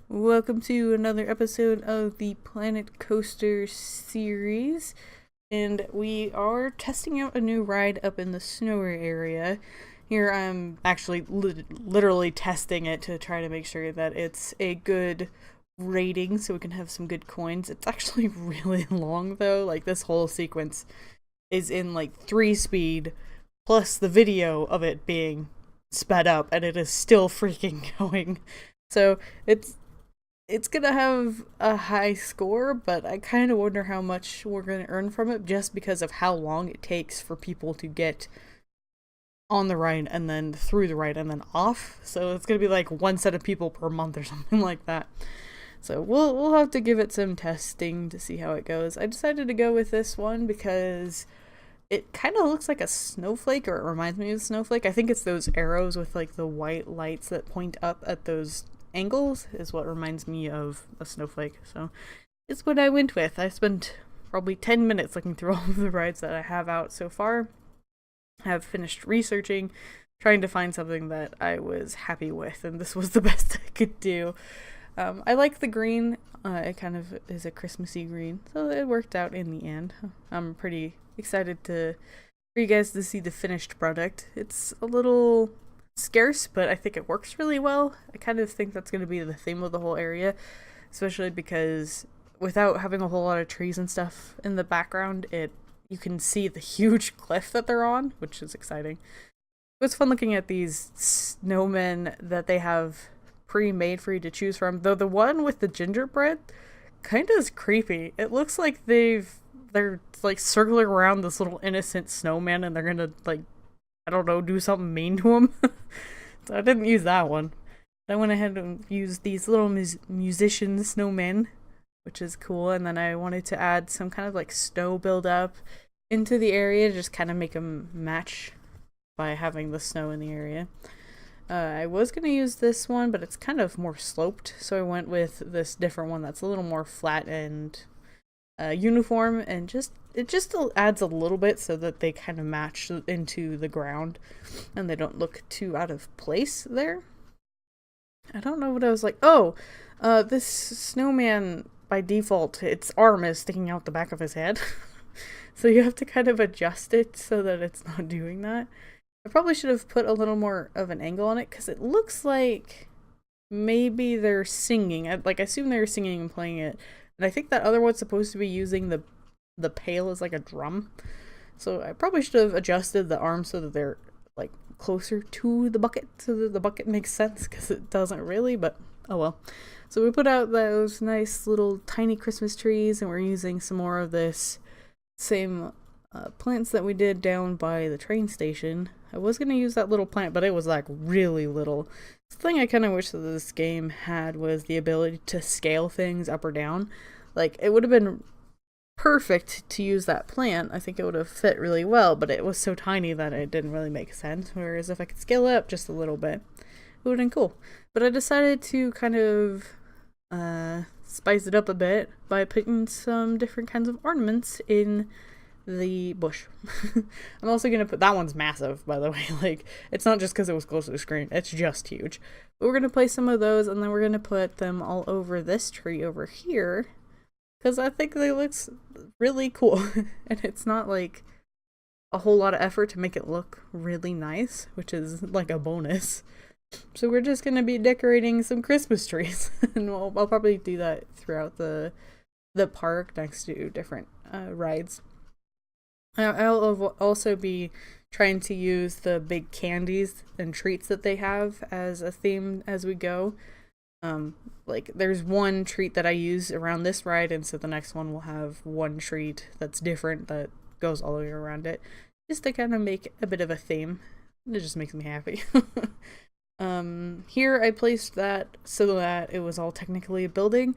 Welcome to another episode of the Planet Coaster series. And we are testing out a new ride up in the snowy area. Here I'm actually literally testing it to try to make sure that it's a good rating so we can have some good coins. It's actually really long though. Like this whole sequence is in like 3 speed plus the video of it being sped up and it is still freaking going. So it's gonna have a high score, but I kind of wonder how much we're gonna earn from it just because of how long it takes for people to get on the ride and then through the ride and then off. So it's gonna be like one set of people per month or something like that. So we'll have to give it some testing to see how it goes. I decided to go with this one because it kind of looks like a snowflake, or it reminds me of a snowflake. I think it's those arrows with like the white lights that point up at those angles is what reminds me of a snowflake. So it's what I went with. I spent probably 10 minutes looking through all of the rides that I have out so far. I have finished researching, trying to find something that I was happy with, and this was the best I could do. I like the green. It kind of is a Christmassy green, so it worked out in the end. I'm pretty excited for you guys to see the finished product. It's a little scarce, but I think it works really well. I kind of think that's going to be the theme of the whole area, especially because without having a whole lot of trees and stuff in the background, you can see the huge cliff that they're on, which is exciting. It was fun looking at these snowmen that they have pre-made for you to choose from, though the one with the gingerbread kind of is creepy. It looks like they're like circling around this little innocent snowman and they're gonna, like, I don't know, do something mean to him. So I didn't use that one. I went ahead and used these little musician snowmen, which is cool. And then I wanted to add some kind of like snow buildup into the area, just kind of make them match by having the snow in the area. I was going to use this one, but it's kind of more sloped, so I went with this different one that's a little more flat and uniform, and it just adds a little bit so that they kind of match into the ground and they don't look too out of place there. I don't know what I was like. Oh, this snowman, by default, its arm is sticking out the back of his head. So you have to kind of adjust it so that it's not doing that. I probably should have put a little more of an angle on it because it looks like maybe they're singing. I assume they're singing and playing it. And I think that other one's supposed to be using the pail as like a drum. So I probably should have adjusted the arm so that they're like closer to the bucket so that the bucket makes sense, because it doesn't really, but oh well. So we put out those nice little tiny Christmas trees, and we're using some more of this same plants that we did down by the train station. I was going to use that little plant, but it was like really little. The thing I kind of wish that this game had was the ability to scale things up or down. Like, it would have been perfect to use that plant. I think it would have fit really well, but it was so tiny that it didn't really make sense. Whereas if I could scale it up just a little bit, it would have been cool. But I decided to kind of spice it up a bit by putting some different kinds of ornaments in the bush. I'm also gonna put, that one's massive, by the way. Like, it's not just because it was close to the screen, it's just huge. But we're gonna place some of those, and then we're gonna put them all over this tree over here, because I think they looks really cool. And it's not like a whole lot of effort to make it look really nice, which is like a bonus. So we're just gonna be decorating some Christmas trees. And I'll probably do that throughout the park next to different rides. I'll also be trying to use the big candies and treats that they have as a theme as we go. Like, there's one treat that I use around this ride, and so the next one will have one treat that's different that goes all the way around it, just to kind of make a bit of a theme. It just makes me happy. Here I placed that so that it was all technically a building,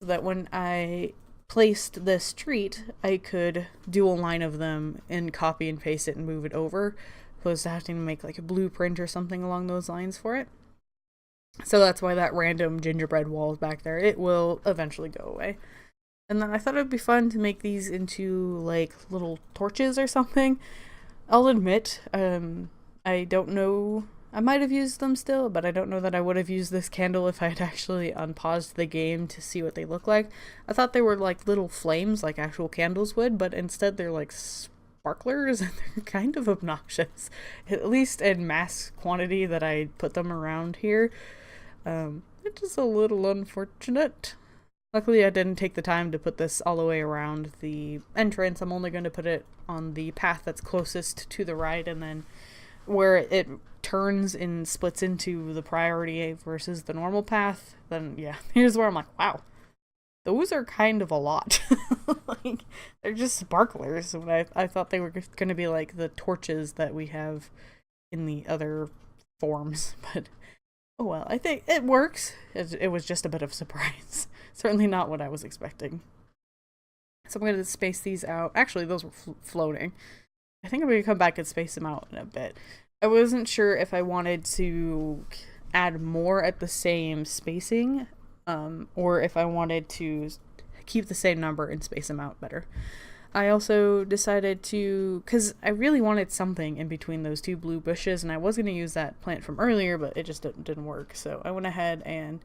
so that when I placed this treat, I could do a line of them and copy and paste it and move it over, opposed to having to make like a blueprint or something along those lines for it. So that's why that random gingerbread wall is back there. It will eventually go away. And then I thought it would be fun to make these into like little torches or something. I'll admit, I don't know I might have used them still, but I don't know that I would have used this candle if I had actually unpaused the game to see what they look like. I thought they were like little flames like actual candles would, but instead they're like sparklers and they're kind of obnoxious. At least in mass quantity that I put them around here. It's just a little unfortunate. Luckily I didn't take the time to put this all the way around the entrance. I'm only going to put it on the path that's closest to the ride, and then where it turns and splits into the priority versus the normal path, then yeah, here's where I'm like, wow, those are kind of a lot. Like, they're just sparklers. When I thought they were going to be like the torches that we have in the other forms, but oh well, I think it works. It was just a bit of a surprise. Certainly not what I was expecting. So I'm going to space these out. Actually, those were floating. I think I'm going to come back and space them out in a bit. I wasn't sure if I wanted to add more at the same spacing, or if I wanted to keep the same number and space them out better. I also decided to, because I really wanted something in between those two blue bushes, and I was going to use that plant from earlier, but it just didn't work. So I went ahead and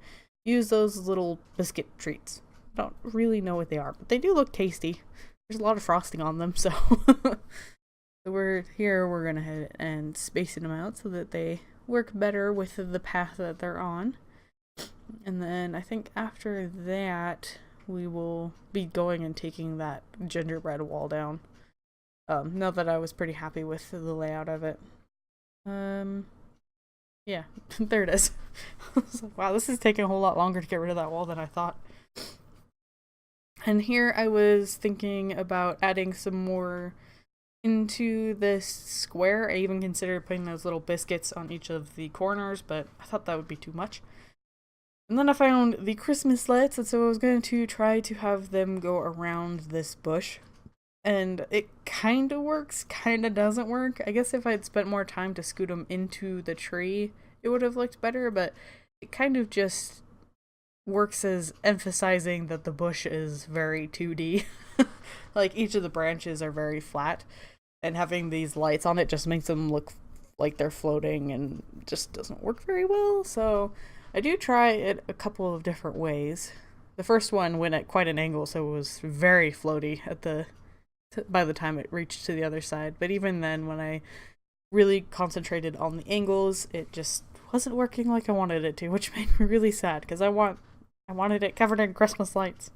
used those little biscuit treats. I don't really know what they are, but they do look tasty. There's a lot of frosting on them, so we're going to head and spacing them out so that they work better with the path that they're on. And then I think after that, we will be going and taking that gingerbread wall down. Now that I was pretty happy with the layout of it. Yeah, there it is. I was like, wow, this is taking a whole lot longer to get rid of that wall than I thought. And here I was thinking about adding some more into this square. I even considered putting those little biscuits on each of the corners, but I thought that would be too much. And then I found the Christmas lights, and so I was going to try to have them go around this bush. And it kind of works, kind of doesn't work. I guess if I'd spent more time to scoot them into the tree, it would have looked better, but it kind of just works as emphasizing that the bush is very 2D. Like, each of the branches are very flat, and having these lights on it just makes them look like they're floating and just doesn't work very well. So I do try it a couple of different ways. The first one went at quite an angle, so it was very floaty by the time it reached to the other side. But even then, when I really concentrated on the angles, it just wasn't working like I wanted it to, which made me really sad, because I wanted it covered in Christmas lights.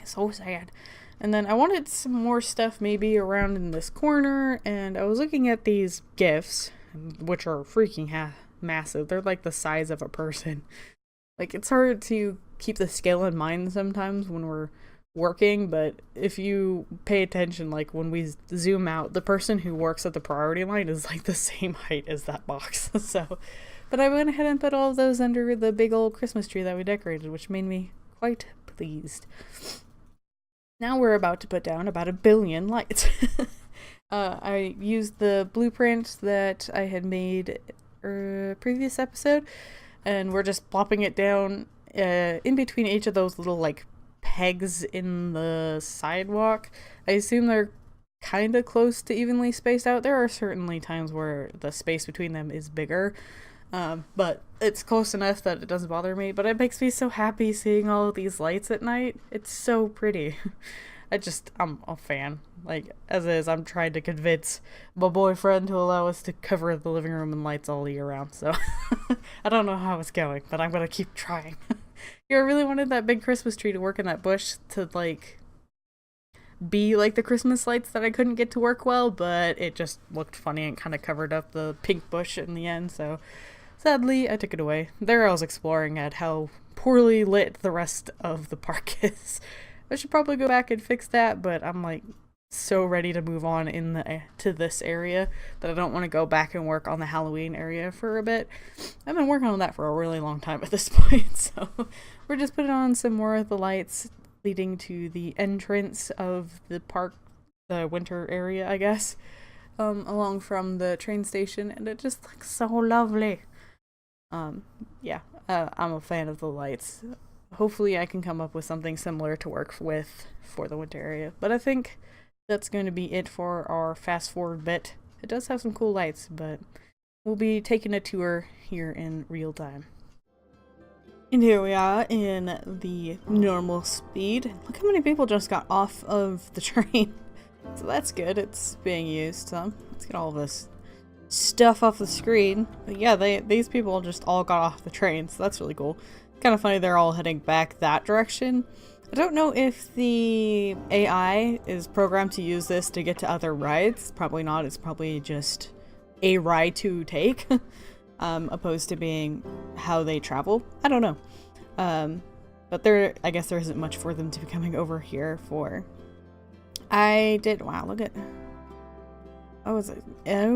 So sad. And then I wanted some more stuff maybe around in this corner, and I was looking at these gifts, which are freaking massive. They're like the size of a person. Like, it's hard to keep the scale in mind sometimes when we're working, but if you pay attention, like when we zoom out, the person who works at the priority line is like the same height as that box. So, but I went ahead and put all of those under the big old Christmas tree that we decorated, which made me quite pleased. Now we're about to put down about 1 billion lights. I used the blueprint that I had made previous episode, and we're just plopping it down in between each of those little like pegs in the sidewalk. I assume they're kind of close to evenly spaced out. There are certainly times where the space between them is bigger, but it's close enough that it doesn't bother me. But it makes me so happy seeing all of these lights at night. It's so pretty. I'm a fan. Like, as is, I'm trying to convince my boyfriend to allow us to cover the living room in lights all year round, so I don't know how it's going, but I'm gonna keep trying. Yeah, I really wanted that big Christmas tree to work in that bush to, like, be like the Christmas lights that I couldn't get to work well, but it just looked funny and kind of covered up the pink bush in the end, so sadly, I took it away. There I was exploring at how poorly lit the rest of the park is. I should probably go back and fix that, but I'm like so ready to move on to this area that I don't want to go back and work on the Halloween area for a bit. I've been working on that for a really long time at this point, so we're just putting on some more of the lights leading to the entrance of the park, the winter area, I guess, along from the train station, and it just looks so lovely. Yeah, I'm a fan of the lights. Hopefully I can come up with something similar to work with for the winter area, but I think that's going to be it for our fast forward bit. It does have some cool lights, but we'll be taking a tour here in real time. And here we are in the normal speed. Look how many people just got off of the train. So that's good, it's being used some. Let's get all of this stuff off the screen. But yeah, these people just all got off the train, so that's really cool. Kind of funny they're all heading back that direction. I don't know if the AI is programmed to use this to get to other rides. Probably not, it's probably just a ride to take. Opposed to being how they travel. I don't know. But I guess there isn't much for them to be coming over here for. Wow, look at, oh,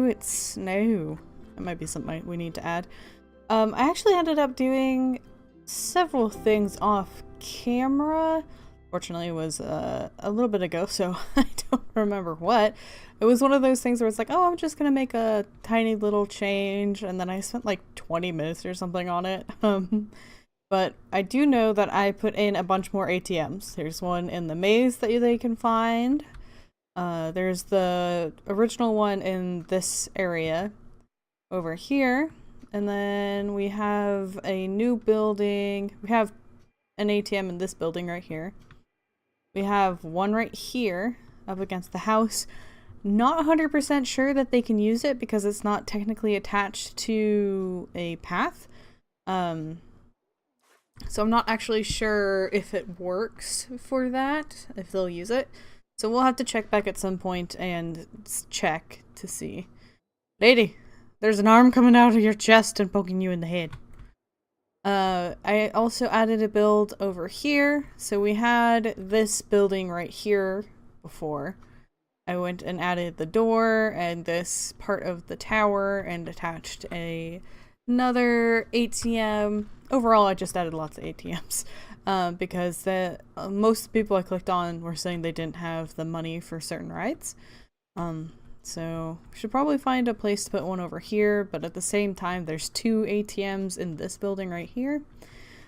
it's snow. That might be something we need to add. I actually ended up doing several things off camera. Fortunately, it was a little bit ago, so I don't remember what. It was one of those things where it's like, oh, I'm just gonna make a tiny little change, and then I spent like 20 minutes or something on it. But I do know that I put in a bunch more ATMs. There's one in the maze that they can find. There's the original one in this area over here. And then we have a new building. We have an ATM in this building right here. We have one right here up against the house. Not 100% sure that they can use it because it's not technically attached to a path. So I'm not actually sure if it works for that, if they'll use it. So we'll have to check back at some point and check to see. Lady, there's an arm coming out of your chest and poking you in the head. I also added a build over here. So we had this building right here before. I went and added the door and this part of the tower and attached another ATM. Overall, I just added lots of ATMs because most people I clicked on were saying they didn't have the money for certain rides. So we should probably find a place to put one over here, but at the same time, there's 2 ATMs in this building right here.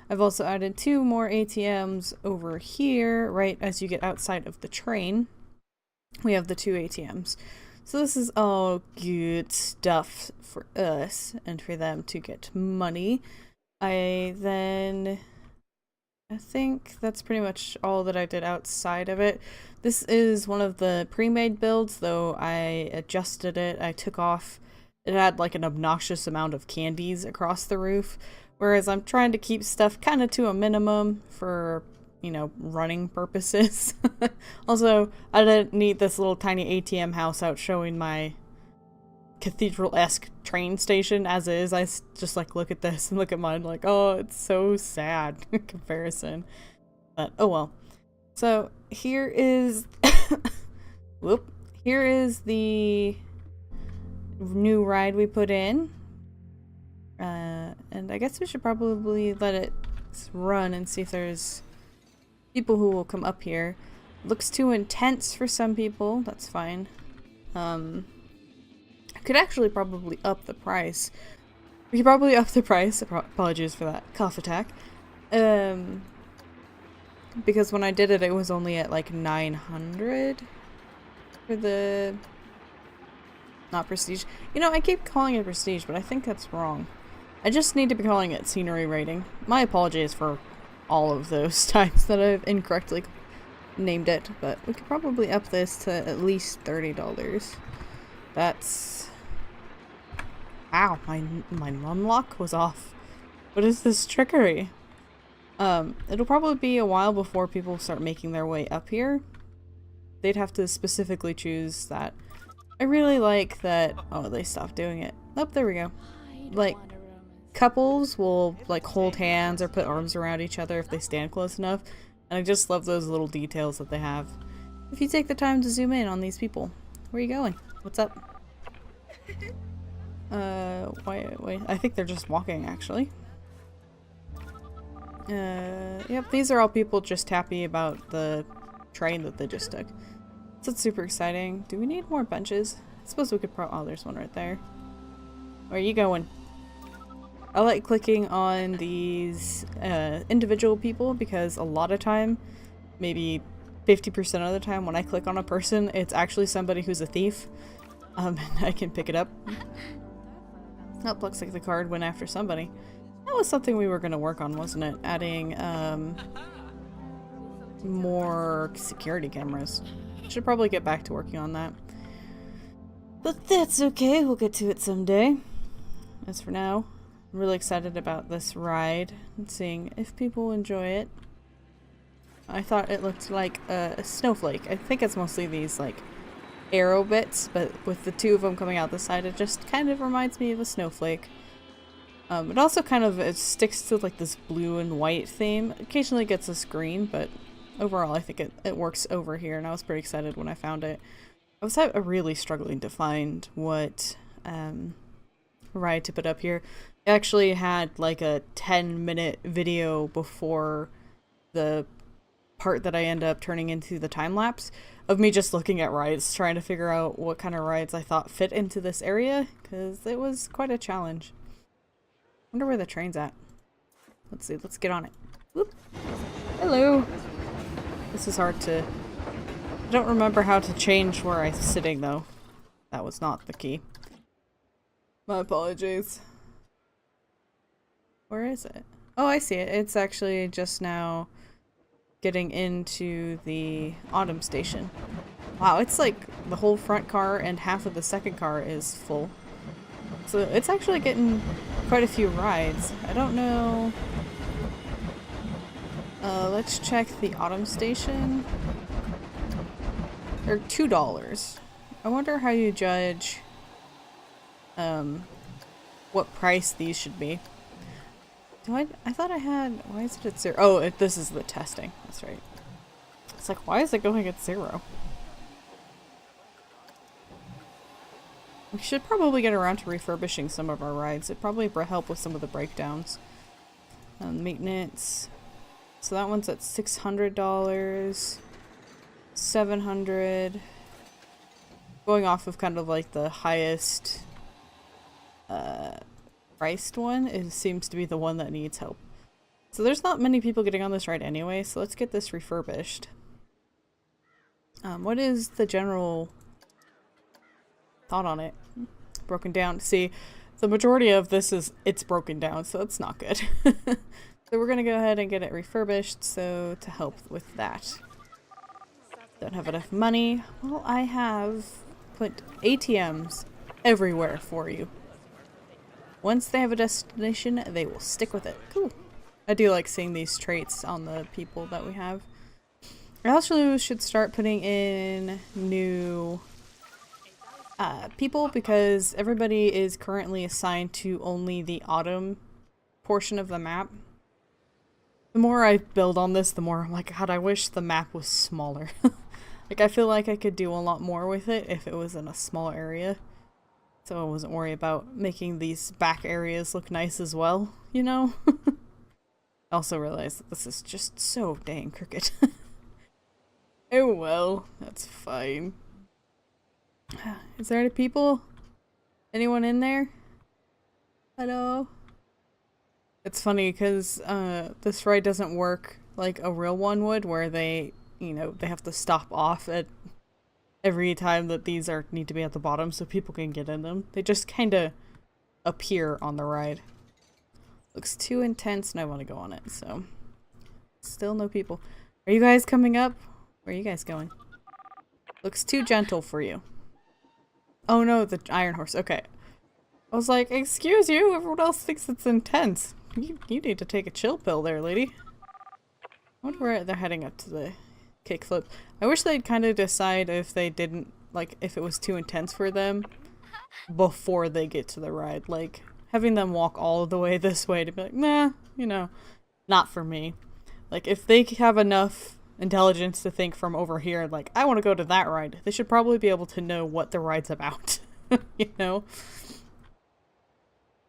I've also added 2 more ATMs over here, right as you get outside of the train. We have the 2 ATMs. So this is all good stuff for us and for them to get money. I think that's pretty much all that I did outside of it. This is one of the pre-made builds, though I adjusted it. I took off, it had like an obnoxious amount of candies across the roof, whereas I'm trying to keep stuff kind of to a minimum for, you know, running purposes. Also, I didn't need this little tiny ATM house out showing my cathedral-esque train station as is. I just like look at this and look at mine like, oh, it's so sad in comparison. But oh well. So here is whoop, here is the new ride we put in. And I guess we should probably let it run and see if there's people who will come up here. Looks too intense for some people. That's fine. Could actually probably up the price. We could probably up the price. Apologies for that cough attack. Because when I did it, it was only at like 900 for the not prestige. You know, I keep calling it prestige, but I think that's wrong. I just need to be calling it scenery rating. My apologies for all of those times that I've incorrectly named it, but we could probably up this to at least $30. That's... Ow, my numlock was off. What is this trickery? It'll probably be a while before people start making their way up here. They'd have to specifically choose that. I really like that... Oh, they stopped doing it. Oh, there we go. Like, couples will, like, hold hands or put arms around each other if they stand close enough. And I just love those little details that they have. If you take the time to zoom in on these people. Where are you going? What's up? Wait, I think they're just walking, actually. Yep, these are all people just happy about the train that they just took. So it's super exciting. Do we need more benches? I suppose we could oh, there's one right there. Where are you going? I like clicking on these individual people because a lot of time, maybe 50% of the time when I click on a person, it's actually somebody who's a thief. And I can pick it up. Oh, looks like the card went after somebody. That was something we were going to work on, wasn't it? Adding, more security cameras. Should probably get back to working on that. But that's okay, we'll get to it someday. As for now, I'm really excited about this ride and seeing if people enjoy it. I thought it looked like a snowflake. I think it's mostly these, like, arrow bits, but with the two of them coming out the side, it just kind of reminds me of a snowflake. It also kind of it sticks to, like, this blue and white theme. Occasionally gets this green, but overall I think it works over here, and I was pretty excited when I found it. I was really struggling to find what ride to put up here. I actually had like a 10-minute video before the part that I end up turning into the time lapse of me just looking at rides, trying to figure out what kind of rides I thought fit into this area, because it was quite a challenge. Wonder where the train's at. Let's see, let's get on it. Whoop. Hello. This is hard to... I don't remember how to change where I'm sitting though. That was not the key. My apologies. Where is it? Oh, I see it. It's actually just now getting into the autumn station. Wow, it's like the whole front car and half of the second car is full. So it's actually getting quite a few rides. I don't know. Let's check the autumn station. They're $2. I wonder how you judge what price these should be. I thought I had, why is it at 0? Oh, this is the testing. That's right. It's like, why is it going at 0? We should probably get around to refurbishing some of our rides. It'd probably help with some of the breakdowns. Maintenance. So that one's at $600. $700. Going off of kind of like the highest priced one, it seems to be the one that needs help. So there's not many people getting on this ride anyway, so let's get this refurbished. What is the general thought on it? Broken down. See, the majority of this is it's broken down, so that's not good. So we're gonna go ahead and get it refurbished, so to help with that. Don't have enough money. Well, I have put ATMs everywhere for you. Once they have a destination, they will stick with it. Cool. I do like seeing these traits on the people that we have. I also should start putting in new people, because everybody is currently assigned to only the autumn portion of the map. The more I build on this, the more I'm like, God, I wish the map was smaller. Like, I feel like I could do a lot more with it if it was in a small area. So I wasn't worried about making these back areas look nice as well, you know? I also realized that this is just so dang crooked. Oh well, that's fine. Is there any people? Anyone in there? Hello? It's funny because this ride doesn't work like a real one would, where they, you know, they have to stop off at every time that these need to be at the bottom so people can get in them. They just kind of appear on the ride. Looks too intense and I want to go on it, so. Still no people. Are you guys coming up? Where are you guys going? Looks too gentle for you. Oh no, the Iron Horse. Okay. I was like, excuse you, everyone else thinks it's intense. You need to take a chill pill there, lady. I wonder where they're heading up to the kickflip. I wish they'd kind of decide if they didn't, like, if it was too intense for them before they get to the ride. Like, having them walk all the way this way to be like, nah, you know, not for me. Like, if they have enough intelligence to think from over here, like, I want to go to that ride, they should probably be able to know what the ride's about. You know?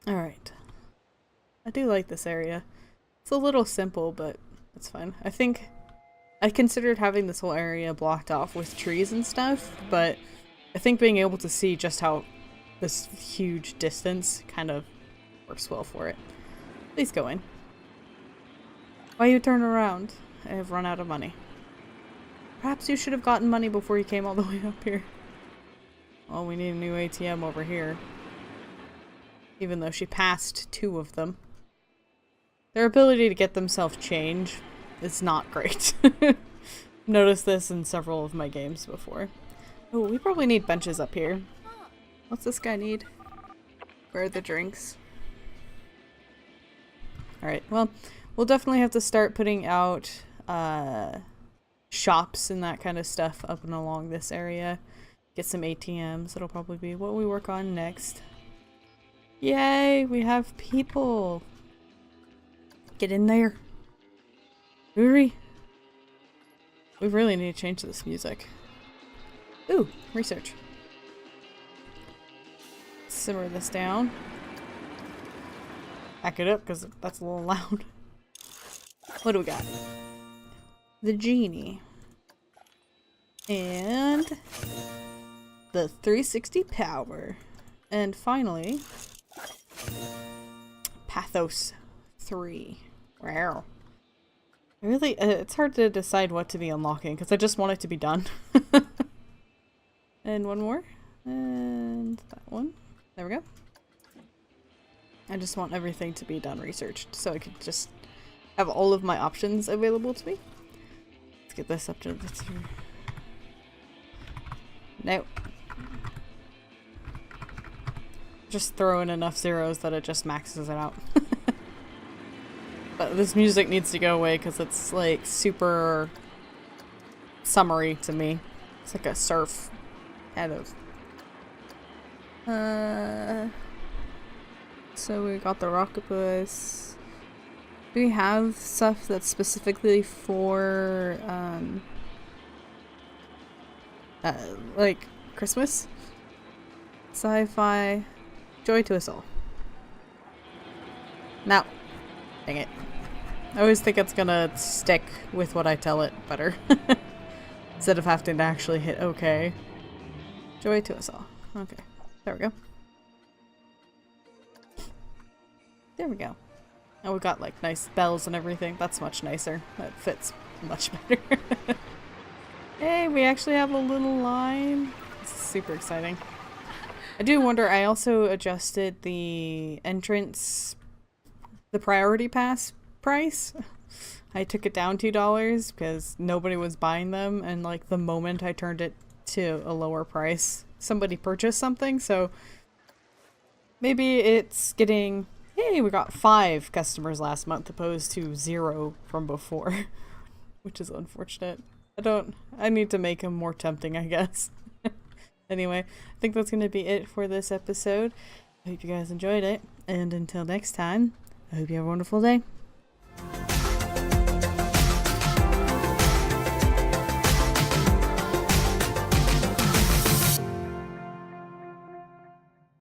Alright. I do like this area. It's a little simple, but it's fine. I think I considered having this whole area blocked off with trees and stuff, but I think being able to see just how this huge distance kind of works well for it. Please go in. Why you turn around? I have run out of money. Perhaps you should have gotten money before you came all the way up here. Oh, we need a new ATM over here. even though she passed 2 of them. Their ability to get themselves change is not great. Noticed this in several of my games before. Oh, we probably need benches up here. What's this guy need? Where are the drinks? Alright, well, we'll definitely have to start putting out shops and that kind of stuff up and along this area. Get some ATMs. It'll probably be what we work on next. Yay! We have people! Get in there! Hurry! We really need to change this music. Ooh! Research. Simmer this down. Back it up because that's a little loud. What do we got? The genie. And the 360 power. And finally, Pathos 3. Wow. Really, it's hard to decide what to be unlocking because I just want it to be done. And one more. And that one. There we go. I just want everything to be done researched so I could just have all of my options available to me. Let's get this up to the 2. Nope. Just throw in enough zeros that it just maxes it out. But this music needs to go away because it's like super summery to me. It's like a surf kind of. So we got the Rockabus. Do we have stuff that's specifically for like Christmas? Sci-fi. Joy to us all. Now. Dang it. I always think it's gonna stick with what I tell it better. Instead of having to actually hit OK. Joy to us all. Okay. There we go. There we go. And we got like nice bells and everything. That's much nicer. That fits much better. Hey, we actually have a little line. This is super exciting. I do wonder, I also adjusted the entrance, the priority pass price. I took it down $2 because nobody was buying them, and like the moment I turned it to a lower price, somebody purchased something, so maybe it's getting, hey, we got 5 customers last month opposed to 0 from before, which is unfortunate. I need to make them more tempting, I guess. Anyway, I think that's going to be it for this episode. I hope you guys enjoyed it, and until next time, I hope you have a wonderful day.